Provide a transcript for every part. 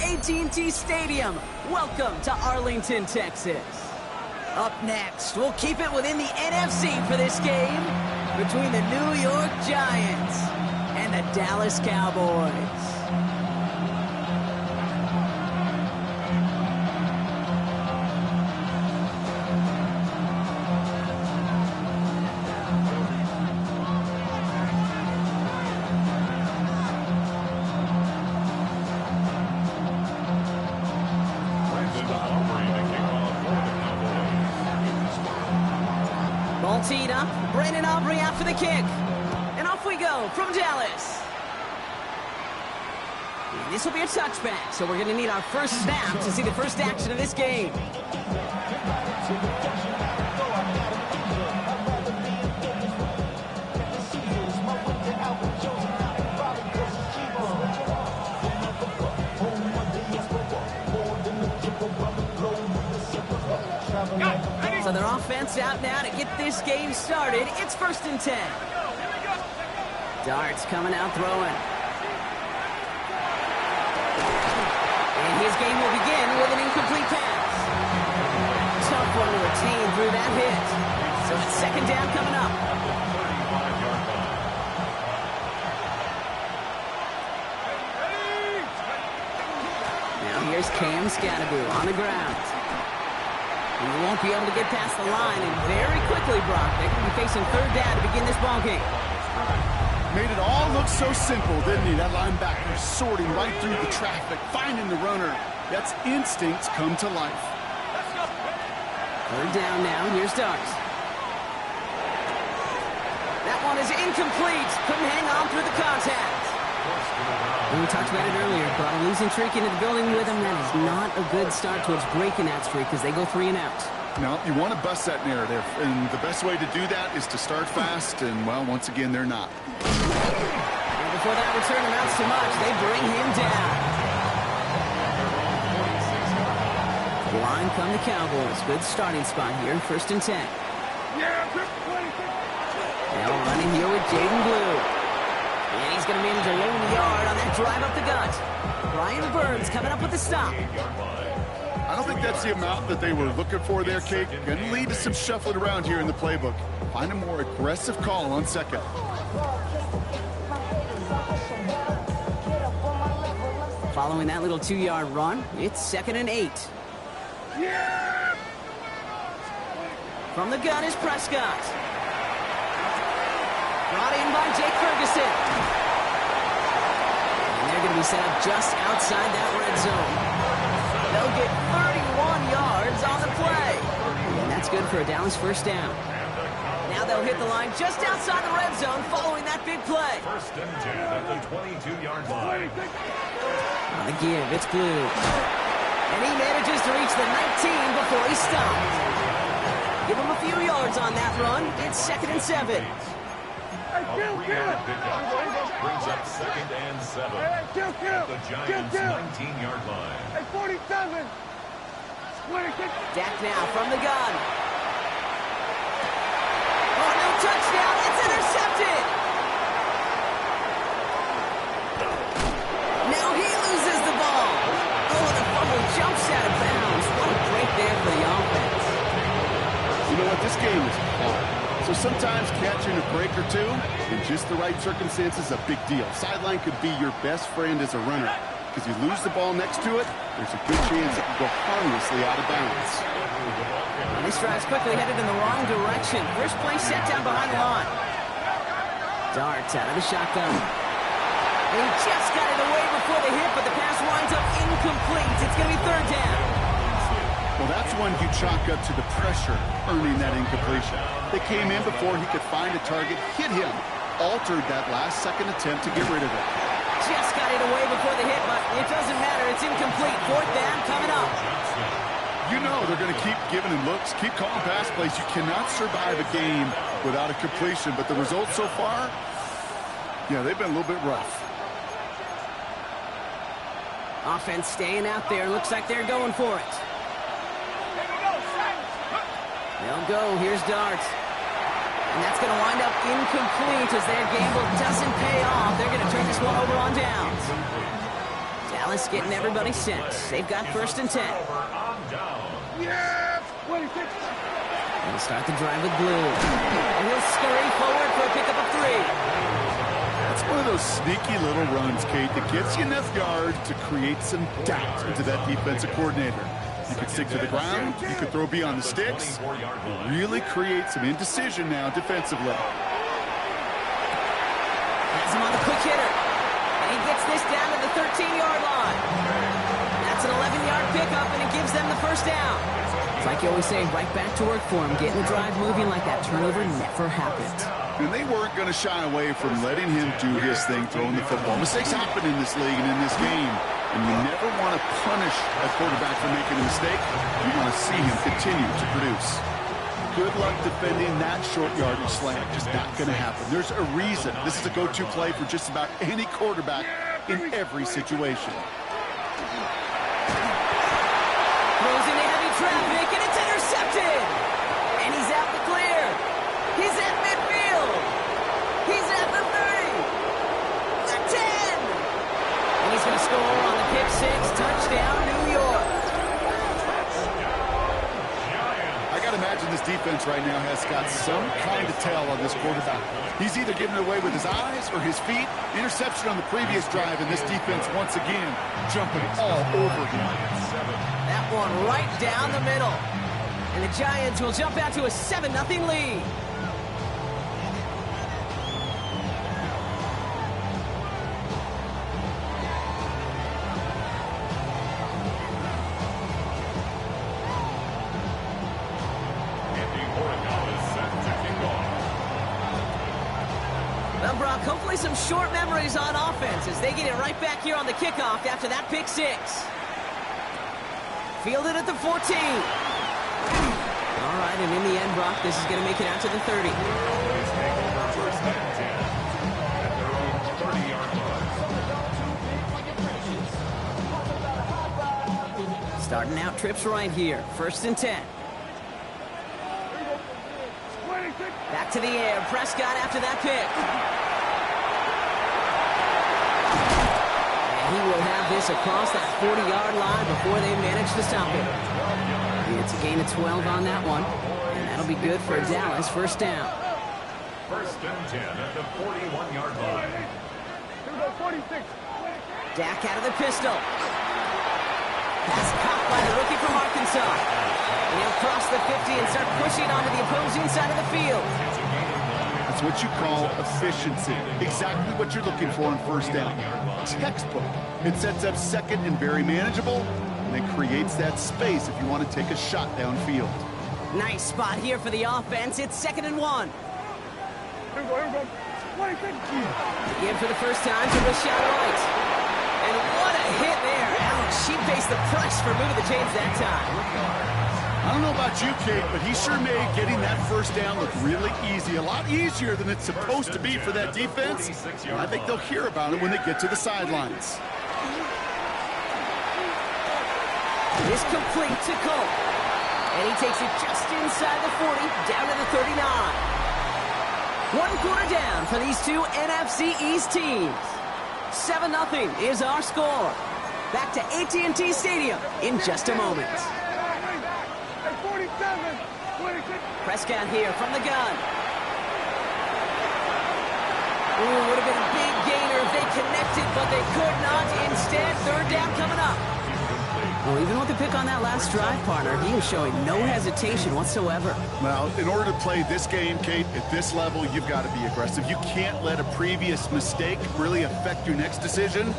AT&T Stadium. Welcome to Arlington, Texas. Up next, we'll keep it within the NFC for this game between the New York Giants and the Dallas Cowboys. Ball teed up. Brandon Aubrey out for the kick. And off we go from Dallas. And this will be a touchback, so we're going to need our first snap to see the first action of this game. So their offense out now to get this game started. It's 1st and 10. Darts coming out throwing. And his game will begin with an incomplete pass. Tough one to retain through that hit. So it's 2nd down coming up. Now here's Gotw on the ground. And he won't be able to get past the line, and very quickly, Brock, they're going to be facing 3rd down to begin this ballgame. Made it all look so simple, didn't he? That linebacker sorting right through the traffic, finding the runner. That's instincts come to life. 3rd down now. Here's Darts. That one is incomplete. Couldn't hang on through the contact. And we talked about it earlier. Brought a losing streak into the building with them. That is not a good start towards breaking that streak as they go 3 and out. No, you want to bust that narrative, and the best way to do that is to start fast, and, well, once again, they're not. And before that return amounts to much, they bring him down. Line come the Cowboys. Good starting spot here, 1st and 10. Now running here with Jaden Blue. And he's going to manage a lone yard on that drive up the gut. Brian Burns coming up with the stop. I don't think that's the amount that they were looking for there, Kate. Going to lead to some shuffling around here in the playbook. Find a more aggressive call on 2nd. Following that little 2-yard run, it's 2nd and 8. From the gun is Prescott. Brought in by Jake Ferguson. And they're going to be set up just outside that red zone. They'll get 31 yards on the play. And that's good for a Dallas 1st down. Now they'll hit the line just outside the red zone following that big play. 1st and 10 at the 22-yard line. On the give, it's Blue. And he manages to reach the 19 before he stopped. Give him a few yards on that run. It's 2nd and 7. A 3-yard pickup brings up 2nd and 7 at the Giants' 19-yard line. 47. Dak now from the gun. Oh, no touchdown. It's intercepted. Now he loses the ball. Oh, the fumble jumps out of bounds. What a break there for the offense. You know what? This game is hard. So sometimes catching a break or two in just the right circumstances is a big deal. Sideline could be your best friend as a runner. Because you lose the ball next to it, there's a good chance it can go harmlessly out of bounds. And this drive's quickly headed in the wrong direction. First play set down behind the line. Darts out of the shotgun. And he just got it away before the hit, but the pass winds up incomplete. It's going to be 3rd down. Well, that's one you chalk up to the pressure earning that incompletion. They came in before he could find a target, hit him, altered that last-second attempt to get rid of it. Just got it away before the hit, but it doesn't matter. It's incomplete. 4th down coming up. You know they're going to keep giving him looks, keep calling pass plays. You cannot survive a game without a completion, but the results so far, yeah, they've been a little bit rough. Offense staying out there. Looks like they're going for it. They'll go. Here's Darts. And that's going to wind up incomplete as their gamble doesn't pay off. They're going to turn this one over on downs. Dallas getting everybody set. They've got 1st and 10. Yeah! 26. He'll start the drive with Blue. And he'll scurry forward for a pickup of 3. That's one of those sneaky little runs, Kate, that gets you enough yards to create some doubt into that defensive coordinator. You could stick to the ground, you could throw beyond the sticks, really create some indecision now defensively. Has him on the quick hitter. And he gets this down to the 13-yard line. That's an 11-yard pickup, and it gives them the 1st down. It's like you always say, right back to work for him. Getting the drive moving like that turnover never happened. And they weren't going to shy away from letting him do his thing, throwing the football. Mistakes happen in this league and in this game. And you never want to punish a quarterback for making a mistake. You want to see him continue to produce. Good luck defending that short yardage slant. Just not going to happen. There's a reason. This is a go-to play for just about any quarterback in every situation. Throws into heavy traffic, and it's intercepted. And he's out the clear. He's at midfield. He's at the 30. The 10. And he's going to score on the pick 6. Touchdown, New York. I got to imagine this defense right now has got some kind of tell on this quarterback. He's either giving it away with his eyes or his feet. Interception on the previous drive, and this defense once again jumping all over him. That one right down the middle. And the Giants will jump out to a 7-0 lead. Well, Brock, hopefully some short memories on offense as they get it right back here on the kickoff after that pick 6. Fielded at the 14. All right, and in the end, Brock, this is going to make it out to the 30. Starting out trips right here. 1st and 10. Back to the air. Prescott after that pick. And he will have this across that 40-yard line before they manage to stop it. It's a gain of 12 on that one. And that'll be good for Dallas. 1st down. 1st and 10 at the 41-yard line. Here we go, 46. Dak out of the pistol. Pass caught by the rookie from Arkansas. And he'll cross the 50 and start pushing onto the opposing side of the field. That's what you call efficiency. Exactly what you're looking for on 1st down. Textbook. It sets up 2nd and very manageable, and then creates that space if you want to take a shot downfield. Nice spot here for the offense. It's 2nd and 1. Here we go, 26. Again for the first time to Rashad White. And what a hit there. Ouch, she faced the press for moving the chains that time. I don't know about you, Kate, but he sure made getting that 1st down look really easy. A lot easier than it's supposed to be for that defense. I think they'll hear about it when they get to the sidelines. It's complete to Cole. And he takes it just inside the 40, down to the 39. 1 quarter down for these two NFC East teams. 7-0 is our score. Back to AT&T Stadium in just a moment. 47, 26. Prescott here from the gun. Ooh, would have been a big gainer if they connected, but they could not. Instead, 3rd down coming up. Well, even with the pick on that last drive, partner, he was showing no hesitation whatsoever. Well, in order to play this game, Kate, at this level, you've got to be aggressive. You can't let a previous mistake really affect your next decision.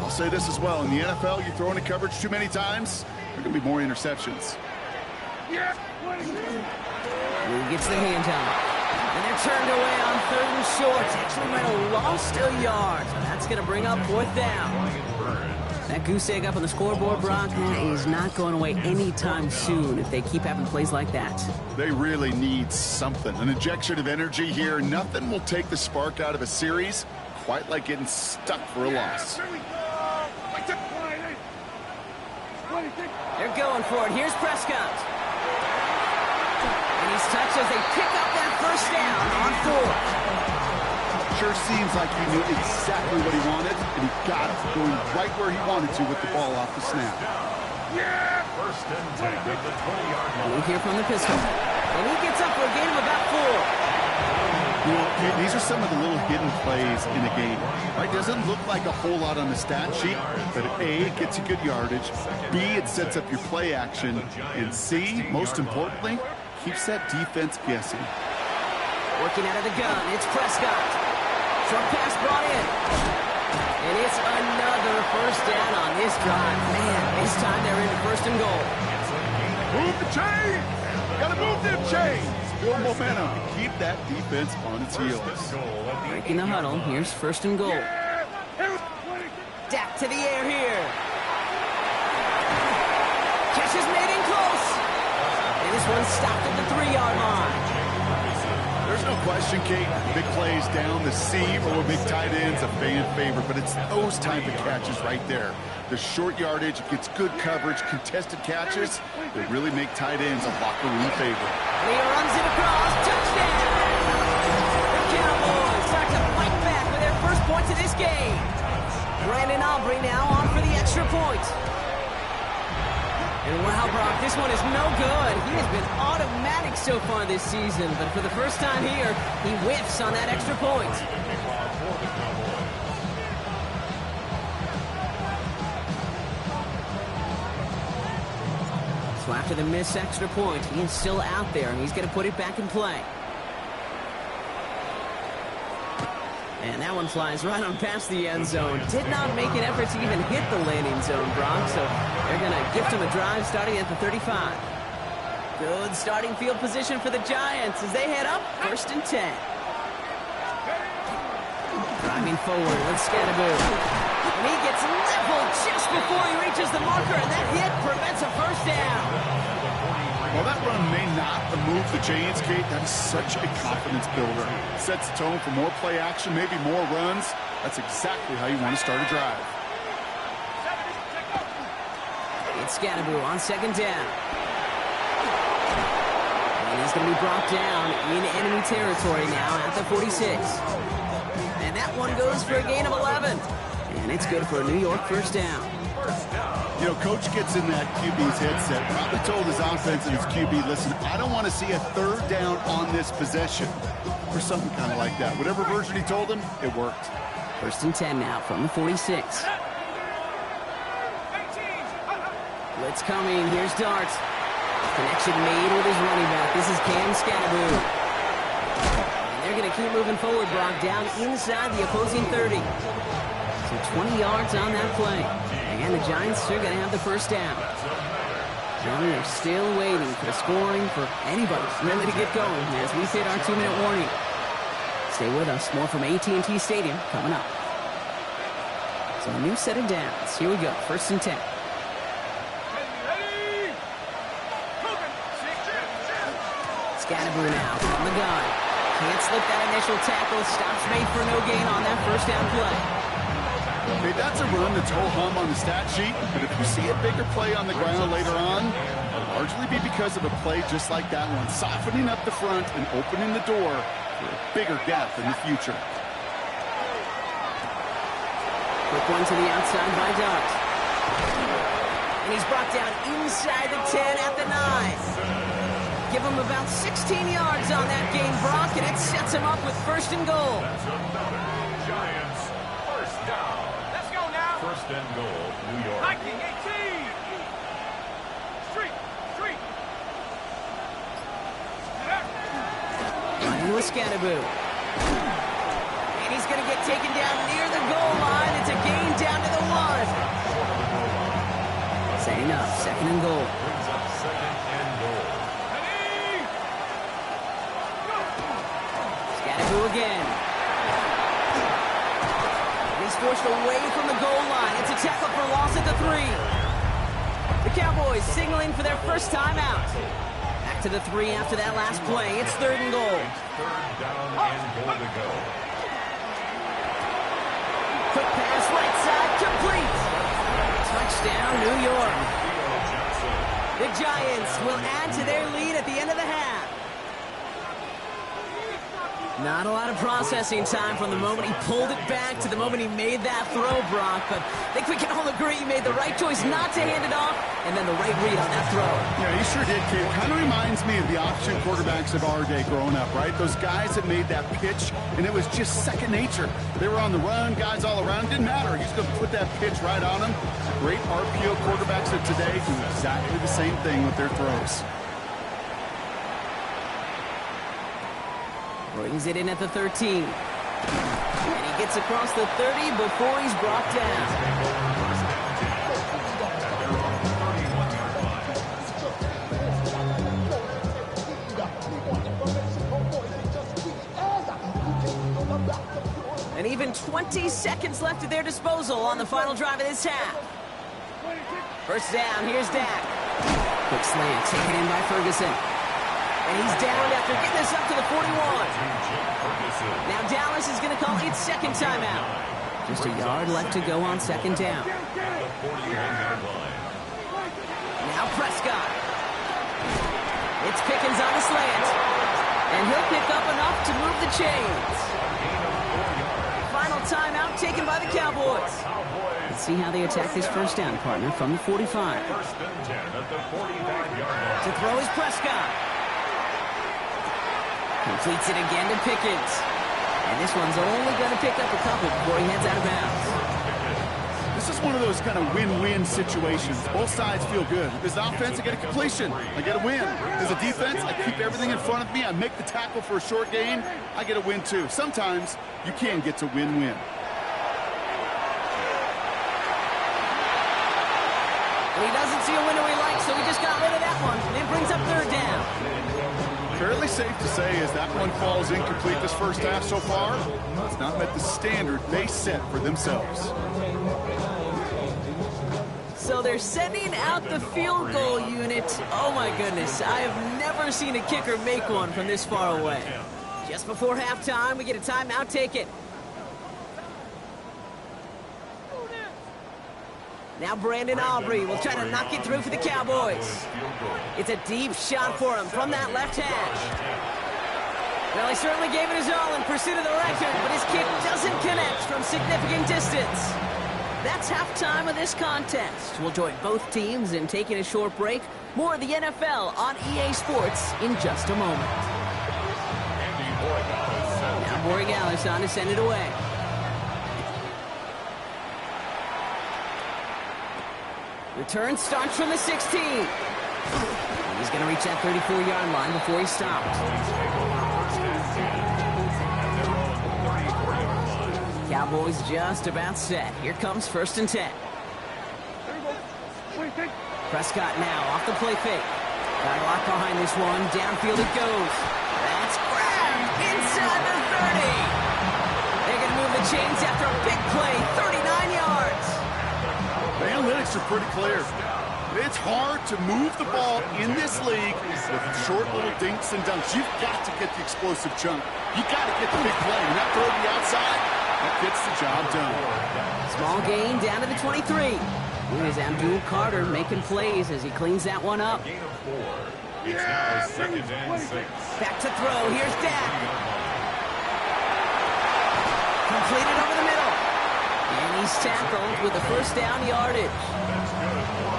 I'll say this as well. In the NFL, you throw into coverage too many times, there are going to be more interceptions. Yeah, 22. He gets the hand on. And they're turned away on 3rd and short. Actually might have lost a yard. So that's going to bring up 4th down. That goose egg up on the scoreboard, Brock, is not going away anytime soon if they keep having plays like that. They really need something. An injection of energy here. Nothing will take the spark out of a series quite like getting stuck for a loss. Here we go. 26. They're going for it. Here's Prescott. And he's touched as they pick up that 1st down on 4th. Sure seems like he knew exactly what he wanted, and he got it, going right where he wanted to with the ball off the snap. First and 10 at the 20-yard line. We'll hear from the pistol. And he gets up for a gain of about 4. You know, these are some of the little hidden plays in a game. Right? Doesn't look like a whole lot on the stat sheet, but A, it gets you good yardage. B, it sets up your play action. And C, most importantly, keeps that defense guessing. Working out of the gun, it's Prescott. Short pass brought in. And it's another first down on this drive. Man, this time they're into first and goal. Move the chain! Gotta move them chains! Build momentum and keep that defense on its heels. Breaking the huddle, here's first and goal. Dak to the air here. Catch is made in close. And this one's stopped at the 3-yard line. There's no question, Kate, big plays down the seam or big tight ends a fan favorite, but it's those type of catches right there. The short yardage, gets good coverage, contested catches that really make tight ends a locker room favorite. And he runs it across, touchdown! The Cowboys start to fight back with their first points of this game. Brandon Aubrey now on for the extra point. And wow, Brock, this one is no good. He has been automatic so far this season, but for the first time here, he whiffs on that extra point. So after the missed extra point, he is still out there, and he's going to put it back in play. And that one flies right on past the end zone. Did not make an effort to even hit the landing zone, Brock. So they're going to gift him a drive starting at the 35. Good starting field position for the Giants as they head up first and 10. Driving forward with Scatterboot. And he gets leveled just before he reaches the marker, and that hit prevents a first down. While that run may not move the chains, Kate, that is such a confidence builder. Sets the tone for more play action, maybe more runs. That's exactly how you want to start a drive. It's Gotw on second down. And he's going to be brought down in enemy territory now at the 46. And that one goes for a gain of 11. And it's good for a New York first down. You know, Coach gets in that QB's headset, probably told his offense and his QB, listen, I don't want to see a third down on this possession, or something kind of like that. Whatever version he told him, it worked. First and 10 now from the 46. Blitz coming. Here's Dart. Connection made with his running back. This is Cam Scatterboot. And they're going to keep moving forward, Brock, down inside the opposing 30. So 20 yards on that play. And the Giants are going to have the first down. And they're still waiting for the scoring for anybody really to get going as we hit our 2-minute warning. Stay with us. More from AT&T Stadium coming up. So a new set of downs. Here we go. First and 10. Scatterboot now from the gun. Can't slip that initial tackle. Stops made for no gain on that first down play. Okay, that's a run that's ho-hum on the stat sheet, but if you see a bigger play on the ground later on, it'll largely be because of a play just like that one, softening up the front and opening the door for a bigger gap in the future. Quick one to the outside by Dart. And he's brought down inside the 10 at the 9. Give him about 16 yards on that gain, Brock, and it sets him up with first and goal. Giants, first down. Let's go now. First and goal, New York. Viking 18. Street. Running with Scatterboot. And he's going to get taken down near the goal line. It's a gain down to the 1. Setting up, second and goal. Brings up second and goal. Scatterboot again. And he's forced away from the goal line. It's a tackle for loss at the 3. The Cowboys signaling for their first time out. Back to the 3 after that last play. It's third and goal. Third down and goal to go. Quick pass right side, complete. Touchdown, New York. The Giants will add to their lead at the end of the half. Not a lot of processing time from the moment he pulled it back to the moment he made that throw, Brock. But I think we can all agree he made the right choice not to hand it off, and then the right read on that throw. Yeah, he sure did, Kate. Kind of reminds me of the option quarterbacks of our day growing up, right? Those guys that made that pitch, and it was just second nature. They were on the run, guys all around. Didn't matter. He's going to put that pitch right on them. Great RPO quarterbacks of today do exactly the same thing with their throws. Brings it in at the 13. And he gets across the 30 before he's brought down. And even 20 seconds left at their disposal on the final drive of this half. First down, here's Dak. Quick slant, taken in by Ferguson. And he's down after getting this up to the 41. Now Dallas is going to call its second timeout. Just a yard left to go on second down. Now Prescott. It's Pickens on the slant. And he'll pick up enough to move the chains. Final timeout taken by the Cowboys. Let's see how they attack this first down, partner, from the 45. To throw is Prescott. Completes it again to Pickens. And this one's only going to pick up a couple before he heads out of bounds. This is one of those kind of win-win situations. Both sides feel good. As the offense, I get a completion. I get a win. As a defense, I keep everything in front of me. I make the tackle for a short gain. I get a win, too. Sometimes you can get to win-win. And he doesn't see a window he likes, so he just got rid of that one. And it brings up third down. Fairly safe to say as that one falls incomplete this first half so far, it's not met the standard they set for themselves. So they're sending out the field goal unit. Oh my goodness, I have never seen a kicker make one from this far away. Just before halftime, we get a timeout taken. Now Brandon Aubrey will try to knock it through for the Cowboys. It's a deep shot for him from that left hash. Well, he certainly gave it his all in pursuit of the record, but his kick doesn't connect from significant distance. That's halftime of this contest. We'll join both teams in taking a short break. More of the NFL on EA Sports in just a moment. Now Borregales on to send it away. Return starts from the 16. He's going to reach that 34-yard line before he stops. Cowboys just about set. Here comes first and 10. Prescott now off the play fake. Got a lot behind this one. Downfield it goes. That's grabbed inside the 30. They're going to move the chains after a big play. 39 yards. The analytics are pretty clear. It's hard to move the ball in this league with short little dinks and dunks. You've got to get the explosive chunk. You've got to get the big play. When that throw to the outside, that gets the job done. Small gain down to the 23. Here's Abdul Carter making plays as he cleans that one up. It's now second and 6. Back to throw. Here's Dak. Completed over the middle. And he's tackled with a first down yardage.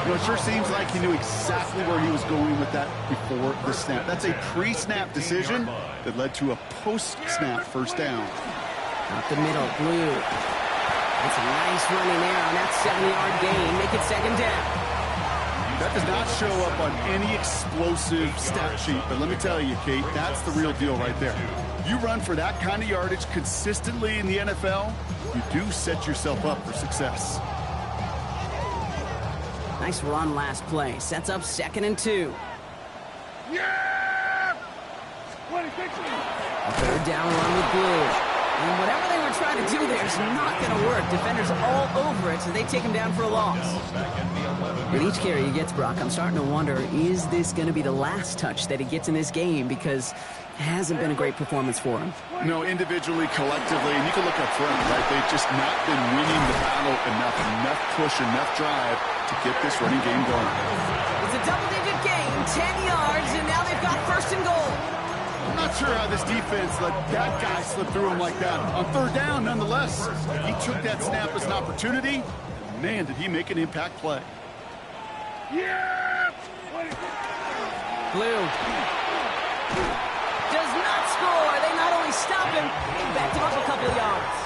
You know, it sure seems like he knew exactly where he was going with that before the snap. That's a pre-snap decision that led to a post-snap first down. Up the middle, Blue. That's a nice running there on that 7-yard gain. Make it second down. That does not show up on any explosive stat sheet, but let me tell you, Kate, that's the real deal right there. You run for that kind of yardage consistently in the NFL, you do set yourself up for success. Nice run last play. Sets up second and 2. Yeah! A third down run with Blue. And whatever they were trying to do there is not going to work. Defenders all over it, so they take him down for a loss. With each carry he gets, Brock, I'm starting to wonder, is this going to be the last touch that he gets in this game? Because it hasn't been a great performance for him. No, individually, collectively, and you can look up front, right? They've just not been winning the battle enough push, enough drive to get this running game going. It's a double-digit gain, 10 yards, and now they've got first and goal. I'm not sure how this defense let that guy slip through him like that. On third down, nonetheless, he took that snap as an opportunity. Man, did he make an impact play. Yeah! Blue does not score. They not only stop him, they backed him up a couple of yards.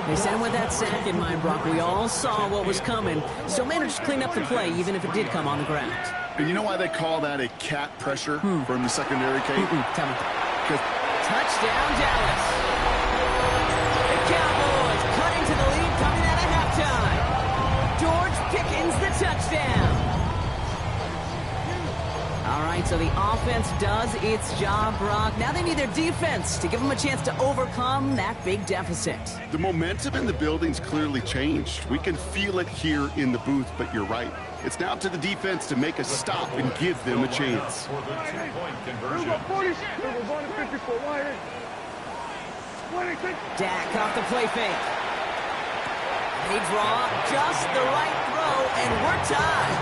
They sent him with that sack in mind, Brock. We all saw what was coming, so managed to clean up the play, even if it did come on the ground. And you know why they call that a cat pressure from the secondary, Kate? Tell me. Because Touchdown, Dallas. The Cowboys cutting to the lead coming out of halftime. George Pickens, the touchdown. All right, so the offense does its job, Brock. Now they need their defense to give them a chance to overcome that big deficit. the momentum in the building's clearly changed. We can feel it here in the booth, but you're right. It's now up to the defense to make a stop and give them a chance. For the two-point conversion. We're going to 54. Why? Dak off the play fake. They draw just the right throw, and we're tied.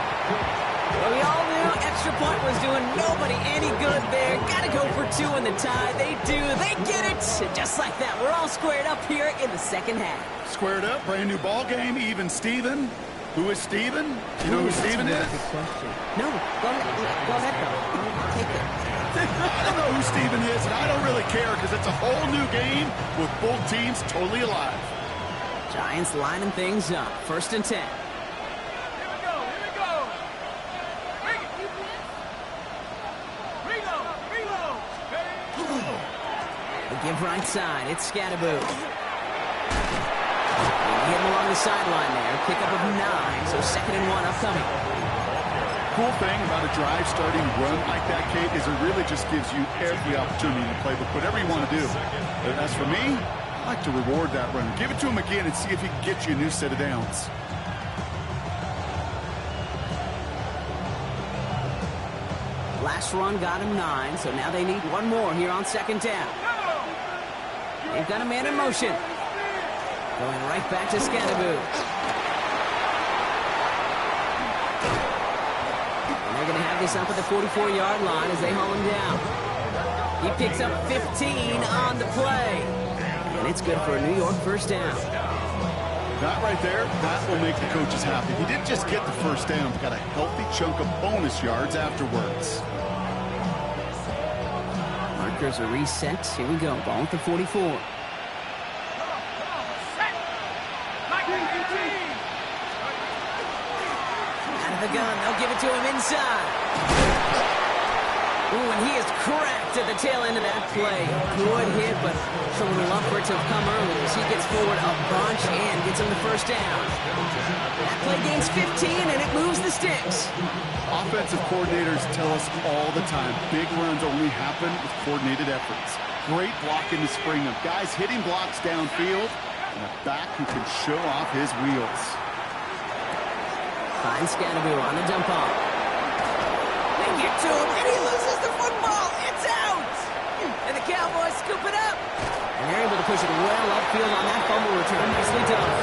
Well, we all knew extra point was doing nobody any good there. Got to go for two in the tie. They do. They get it. Just like that, we're all squared up here in the second half. Squared up, brand new ball game, even Steven. Who is Steven? You know who Steven is? Good question. No, go ahead, though. Take it. I don't know who Steven is, and I don't really care because it's a whole new game with both teams totally alive. Giants lining things up. 1st and 10. They give right side. It's Gotw. Hit him along the sideline there. Pickup of 9, so 2nd and 1 upcoming. Cool thing about a drive starting run like that, Kate, is it really just gives you every opportunity to play with whatever you want to do. As for me, I like to reward that run. Give it to him again and see if he can get you a new set of downs. Last run got him 9, so now they need one more here on 2nd down. They've got a man in motion. Going right back to Gotw. And they're going to have this up at the 44-yard line as they haul him down. He picks up 15 on the play. And it's good for a New York 1st down. That right there, that will make the coaches happy. He didn't just get the 1st down, he got a healthy chunk of bonus yards afterwards. Markers are reset. Here we go. Ball at the 44. Out of the gun. They'll give it to him inside. Ooh, and he is cracked at the tail end of that play. Good hit, but someone will love for it to have come early as he gets forward a bunch and gets him the 1st down. That play gains 15, and it moves the sticks. Offensive coordinators tell us all the time, big runs only happen with coordinated efforts. Great blocking to spring them. Guys hitting blocks downfield, and a back who can show off his wheels. Finds Gotw on the dump off. They get to him, and he loses the football. It's out! And the Cowboys scoop it up. And they're able to push it well upfield on that fumble return. Nicely done.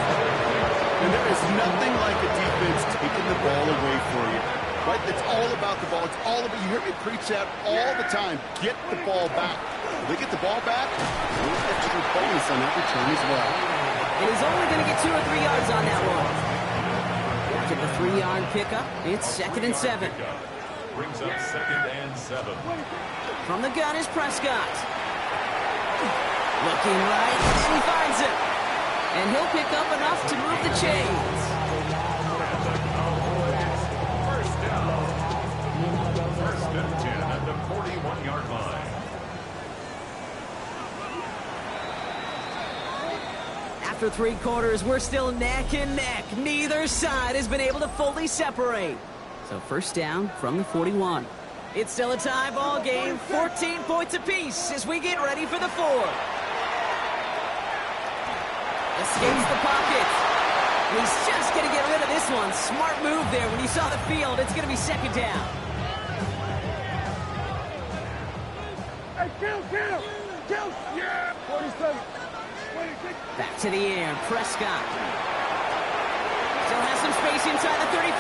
And there is nothing like a defense taking the ball away for you. Right? It's all about the ball. It's all about, you hear me preach that all the time. Get the ball back. If they get the ball back, a little extra bonus on that return as well. And he's only going to get 2 or 3 yards on that one. After the 3-yard pickup, it's 2nd and 7. Brings up 2nd and 7. From the gun is Prescott. Looking right, and he finds it. And he'll pick up enough to move the chains. First and 10 at the 41-yard line. After 3 quarters, we're still neck and neck. Neither side has been able to fully separate. So 1st down from the 41. It's still a tie ball game, 14 points apiece as we get ready for the 4th. Escapes the pocket. He's just going to get rid of this one. Smart move there when he saw the field. It's going to be 2nd down. Hey, kill! Yeah! 47. 26. Back to the air, Prescott. Still has some space inside the 35.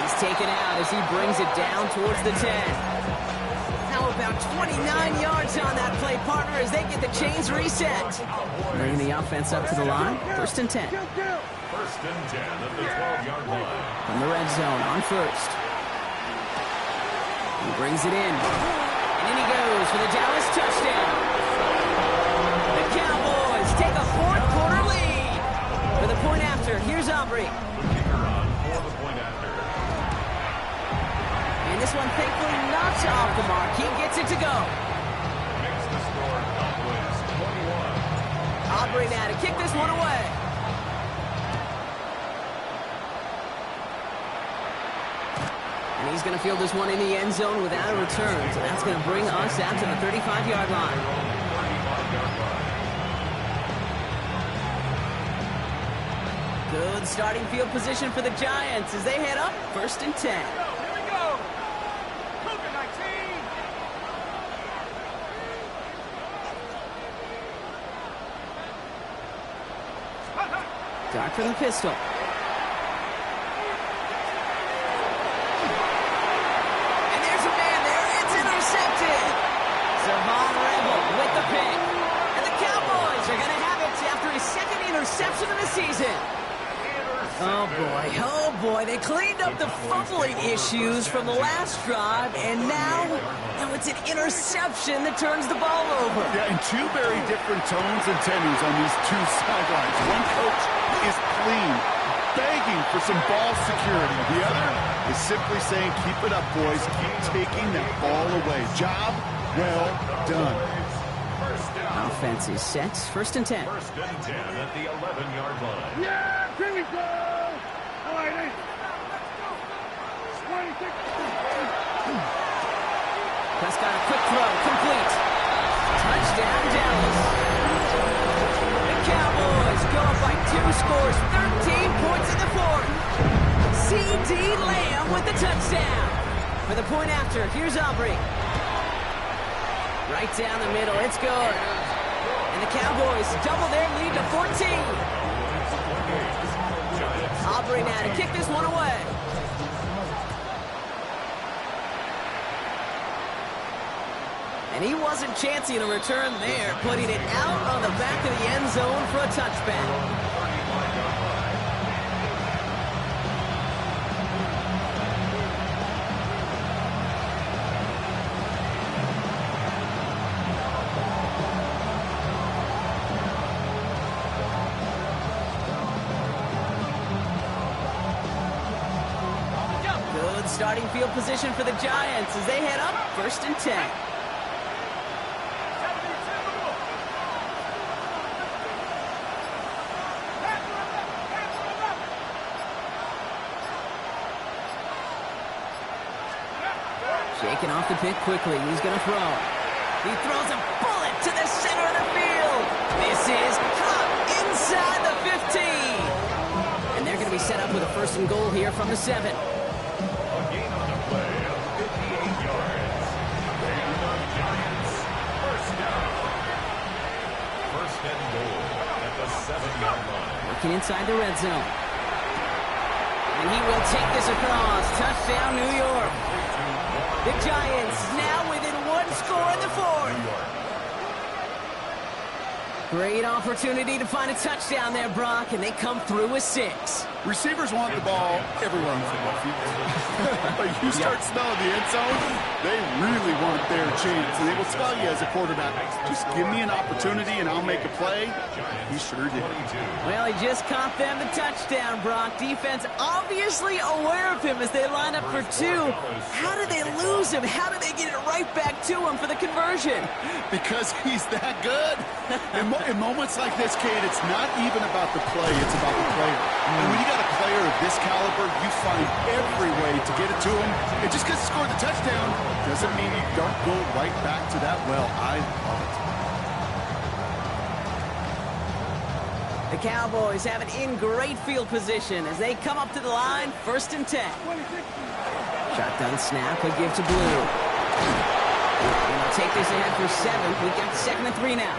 He's taken out as he brings it down towards the 10. Now a 29 yards on that play, partner, as they get the chains reset. Bringing the offense up to the line. 1st and 10. First and 10 at the 12-yard line. From the red zone on first. He brings it in. And in he goes for the Dallas touchdown. The Cowboys take a 4th quarter lead. For the point after, here's Aubrey. Kicker on for the point after. And this one thankfully not off the mark. He gets it to go. Makes the score Cowboys 21. Aubrey now to kick this one away. And he's going to field this one in the end zone without a return. So that's going to bring us out to the 35-yard line. 35-yard line. Good starting field position for the Giants as they head up 1st and 10. Here we go. Cougar 19. Dart for the pistol. And there's a man there. It's intercepted. Savon Rebel with the pick. And the Cowboys are going to have it after his 2nd interception of the season. Oh boy, they cleaned up the fumbling issues from the last drive, and now it's an interception that turns the ball over. Yeah, and two very different tones and tenors on these two sidelines. One coach is clean, begging for some ball security. The other is simply saying, keep it up, boys. Keep taking that ball away. Job well done. Offense is set. 1st and 10. 1st and 10 at the 11-yard line. Yeah, here we go. All right, 26. Prescott, a quick throw, complete. Touchdown, Dallas. The Cowboys go up by 2 scores, 13 points in the 4th. C.D. Lamb with the touchdown. For the point after, here's Aubrey. Right down the middle, it's good. And the Cowboys double their lead to 14. Aubrey now to kick this one away. And he wasn't chancing a return there, putting it out on the back of the end zone for a touchback. Good starting field position for the Giants as they head up 1st and 10. Shaking off the pick quickly. He's going to throw. He throws a bullet to the center of the field. This is caught inside the 15. And they're going to be set up with a 1st and goal here from the 7. A gain on the play of 58 yards. And the Giants first down. 1st and goal at the 7-yard line. Working inside the red zone. And he will take this across. Touchdown, New York. The Giants now within 1 score in the 4th. Great opportunity to find a touchdown there, Brock, and they come through with 6. Receivers want the ball everywhere on football fields. But you start smelling the end zone, they really want their chance. And they will tell you as a quarterback, just give me an opportunity and I'll make a play. He sure did. Well, he just caught them the touchdown, Brock. Defense obviously aware of him as they line up for 2. How did they lose him? How did they get it right back to him for the conversion? Because he's that good. In moments like this, Kate, it's not even about the play, it's about the player. And when you got a player of this caliber, you find every way to get it to him. And just because he scored the touchdown doesn't mean you don't go right back to that well. I love it. The Cowboys have it in great field position as they come up to the line, 1st and 10. Shotgun snap, a give to Blue. And they'll take this ahead for 7. We've got 2nd and 3 now.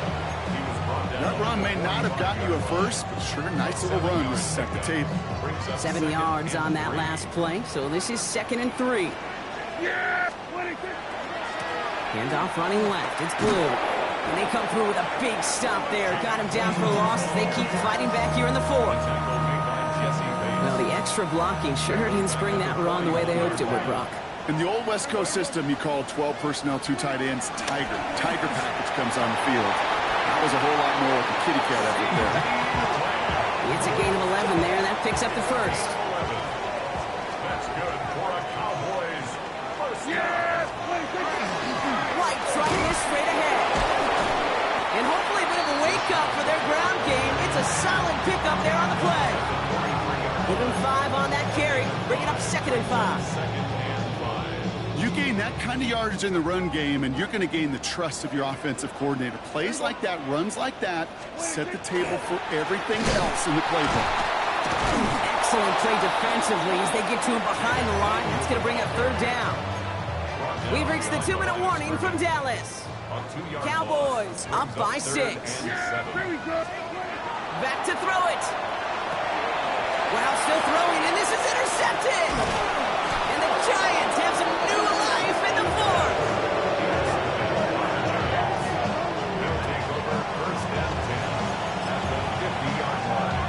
That run may not have gotten you a first, but sure, nice little run to set the table. 7 yards on that last play, so this is 2nd and 3. Yeah, 26. Handoff running left. It's Blue. And they come through with a big stop there. Got him down for a loss as they keep fighting back here in the fourth. Well, the extra blocking sure didn't spring that run the way they hoped it would, Brock. In the old West Coast system, you called 12 personnel, 2 tight ends, Tiger. Tiger package comes on the field. That was a whole lot more like a kitty cat effort there. It's a gain of 11 there, and that picks up the first. That's good for a Cowboys first Yes! White trying this straight ahead. And hopefully a bit of a wake-up for their ground game. It's a solid pickup there on the play. Give him 5 on that carry. Bring it up 2nd and 5. You gain that kind of yardage in the run game, and you're going to gain the trust of your offensive coordinator. Plays like that, runs like that, set the table for everything else in the playbook. Excellent play defensively as they get to him behind the line. That's going to bring up 3rd down. We've reached the 2-minute warning from Dallas. Cowboys up by 6. Back to throw it. Wow, still throwing, and this is intercepted. And the Giants have some new life in the 4th. They'll take over 1st and 10 at the 50-yard line.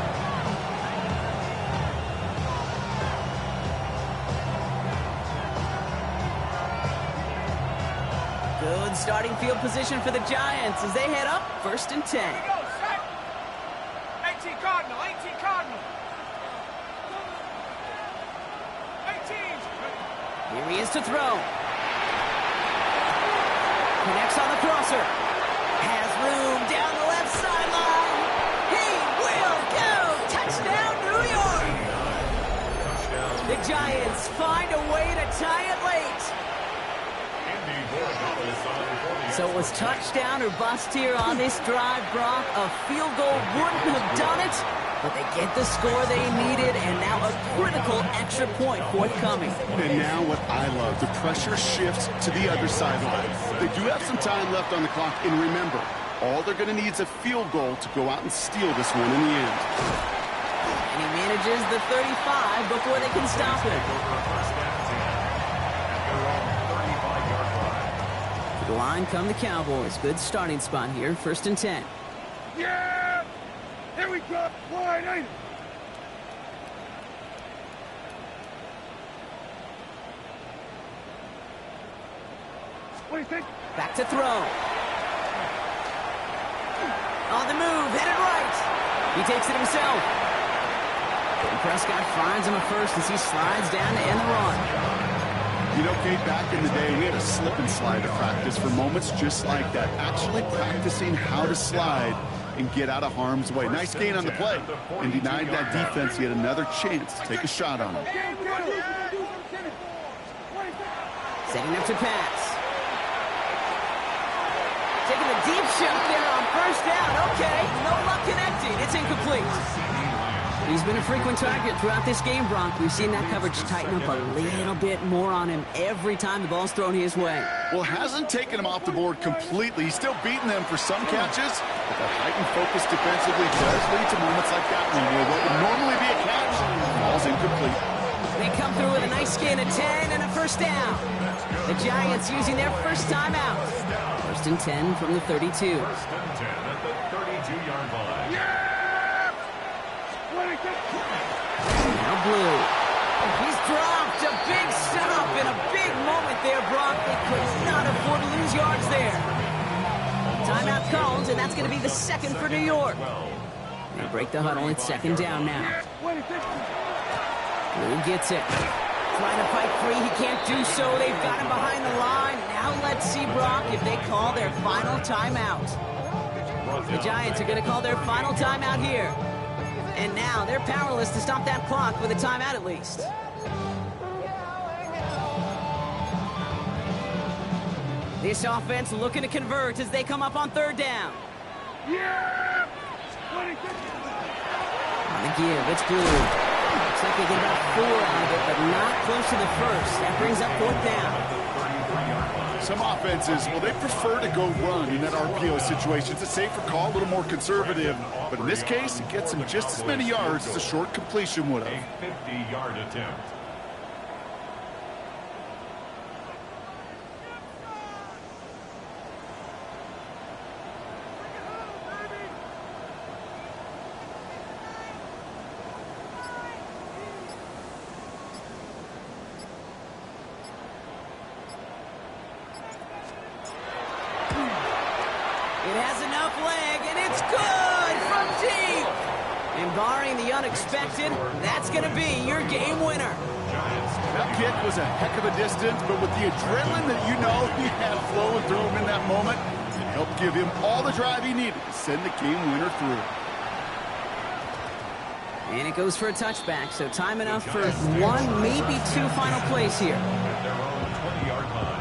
Good starting field position for the Giants as they head up 1st and 10. Go, set! 18 Cardinal, 18 Cardinal. 18. Here he is to throw. Connects on the crosser. Has room down the left sideline. He will go. Touchdown, New York. The Giants find a way to tie it late. So it was touchdown or bust here on this drive, Brock. A field goal wouldn't have done it, but they get the score they needed, and now a critical extra point forthcoming. And now what I love, the pressure shifts to the other sideline. They do have some time left on the clock, and remember, all they're going to need is a field goal to go out and steal this one in the end. And he manages the 35 before they can stop him. To the line come the Cowboys. Good starting spot here, 1st and 10. Yeah! Here we go. Wide eight. What do you think? Back to throw. On the move, headed right. He takes it himself. And Prescott finds him a first as he slides down to end the run. You know, Kate, back in the day, we had a slip and slide to practice for moments just like that. Actually practicing how to slide and get out of harm's way. Nice gain on the play. And denied that defense yet another chance to take a shot on him. Setting up to pass. Taking a deep shot there on 1st down. Okay, no luck connecting. It's incomplete. He's been a frequent target throughout this game, Brock. We've seen that coverage tighten up a little bit more on him every time the ball's thrown his way. Well, hasn't taken him off the board completely. He's still beating them for some catches, but that heightened focus defensively does lead to moments like that one where what would normally be a catch falls incomplete. They come through with a nice gain of 10 and a 1st down. The Giants using their first timeout. 1st and 10 from the 32. 1st and 10 at the 32-yard line. Now Blue. He's dropped a big stop and a big moment there, Brock. They could not afford to lose yards there. Timeout called, and that's going to be the 2nd for New York. They break the huddle. It's 2nd down now. Blue gets it. Trying to fight free. He can't do so. They've got him behind the line. Now let's see, Brock, if they call their final timeout. The Giants are going to call their final timeout here. And now they're powerless to stop that clock with a timeout at least. This offense looking to convert as they come up on 3rd down. On the give, it's Blue. Looks like they get about 4 out of it, but not close to the first. That brings up 4th down. Some offenses, well, they prefer to go run in that RPO situation. It's a safer call, a little more conservative. But in this case, it gets them just as many yards as a short completion would have. A 50-yard attempt. It has enough leg, and it's good from deep. And barring the unexpected, that's going to be your game winner. That kick was a heck of a distance, but with the adrenaline that you know he had flowing through him in that moment, it helped give him all the drive he needed to send the game winner through. And it goes for a touchback, so time enough for one, maybe two final plays here. At their own 20-yard line.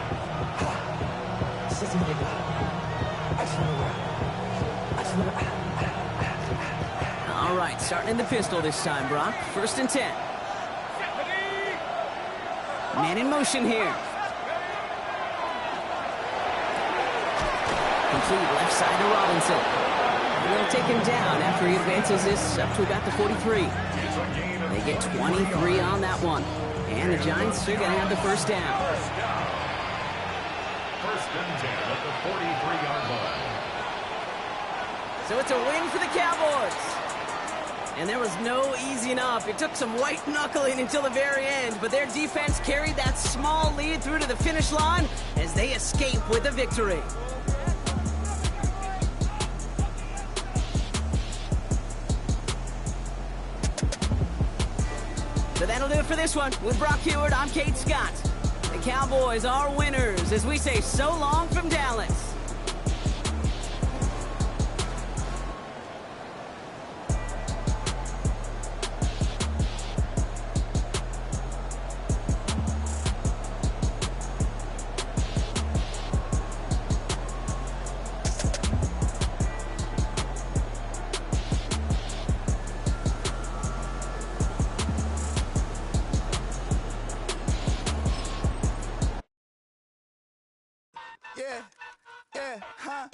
All right, starting in the pistol this time, Brock. 1st and 10. Man in motion here. Complete left side to Robinson. They'll take him down after he advances this up to about the 43. They get 23 on that one. And the Giants are going to have the first down. 1st and 10 at the 43-yard line. So it's a win for the Cowboys. And there was no easing up. It took some white knuckling until the very end, but their defense carried that small lead through to the finish line as they escape with the victory. So that'll do it for this one. With Brock Heward, I'm Kate Scott. The Cowboys are winners as we say so long from Dallas. Yeah, huh?